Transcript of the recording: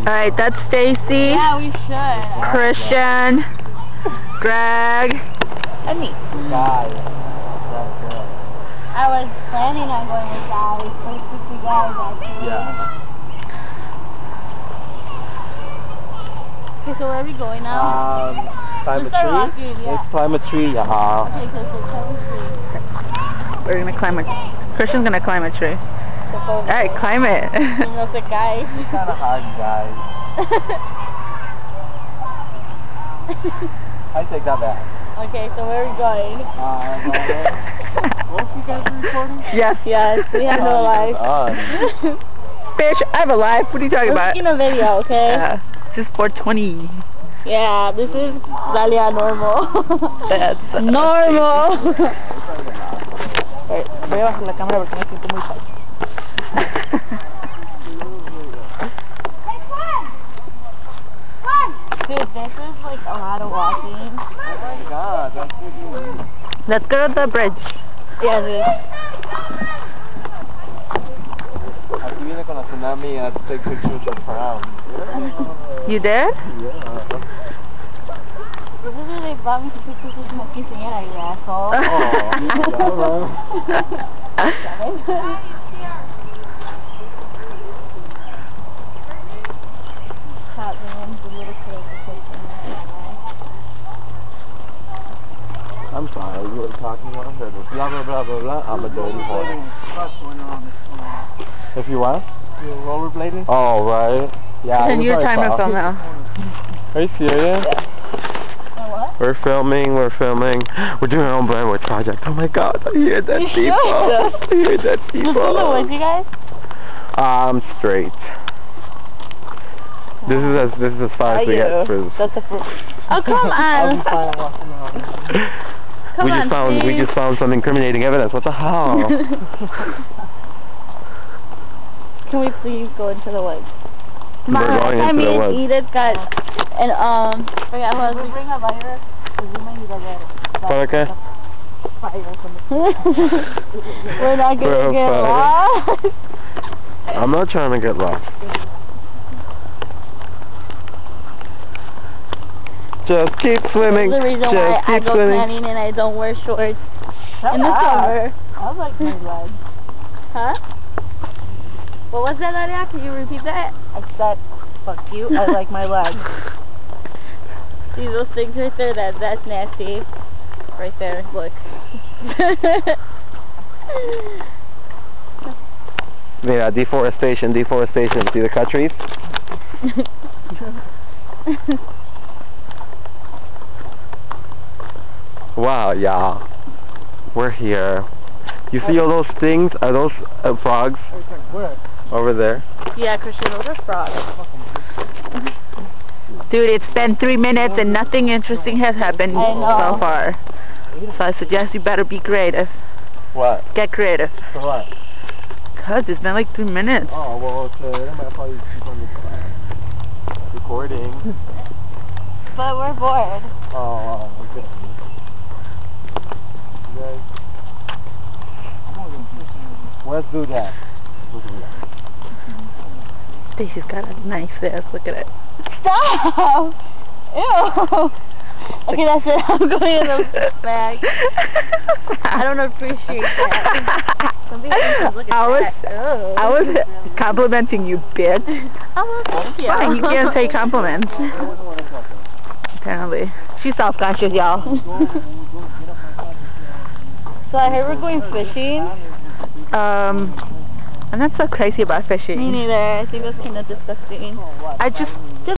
Alright, that's Stacy. Yeah, we should. Christian. Greg. And me. Guys. That's good. I was planning on going with guys. First with the guys, actually. Yeah. Okay, so where are we going now? Climb a Let's start tree? walking, yeah. Let's climb a tree, yeah. Okay, so climb a tree. We're gonna climb a... Christian's gonna climb a tree. Alright, climb it. No sé, guys. It's kind of hard, guys. I take that back. Okay, so where are we going? Both you guys are recording? Yes. Yes, we have no life. Bitch, I have a life. What are you talking We're about? making a video, okay? Just 420. Yeah, this is Dalia normal. That's normal. Voy a bajar la cámara porque me siento muy falso. Dude, this is like a lot of walking. Oh my god, that's what you mean. Let's go to the bridge. Yeah, dude. Aquí viene con la tsunami and I have to take pictures of crowns. You did? Yeah. This is where they brought me to pictures with my quinceañera, you asshole. I'm sorry, you were talking about her. Blah blah blah blah blah. I'm a dirty whore. If you what? You're rollerblading? Oh, right. Yeah. And your timer to film now. Are you serious? Yeah. What? We're filming. We're doing our own Blair Witch project. Oh my god, I hear that people. I hear that people. Who's in the woods, you guys? I'm straight. This is as far as we get for this. That's the first. Oh, come on. We just found some incriminating evidence. What the hell? Can we please go into the woods? We're going into the woods. Edith got and forgot what we bring a lighter. ¿Para qué? We're not gonna get lost. I'm not trying to get lost. Just keep swimming. That's the reason why I go planning and I don't wear shorts in the summer. I like my legs. Huh? What was that, Aria? Can you repeat that? I said, fuck you, I like my legs. See those things right there? That's nasty. Right there, look. Yeah, deforestation. See the cut trees? Wow, yeah. We're here. You see all those things? Are those frogs? Where? Over there. Yeah, Christian, those are frogs. Dude, it's been 3 minutes and nothing interesting has happened so far. So I suggest you better be creative. What? Get creative. For what? Cause it's been like 3 minutes. Oh, well, okay. I'm gonna probably keep on recording. But we're bored. Oh, okay. You guys. Let's do that. Stacy's got a nice ass. Look at it. Stop! Ew! Okay, that's it. I'm going in the bag. I don't appreciate that. I was complimenting you, bitch. Thank you. Fine, you can't say compliments. Apparently. She's self-conscious, y'all. So I heard we're going fishing. I'm not so crazy about fishing. Me neither. I think that's kind of disgusting. I just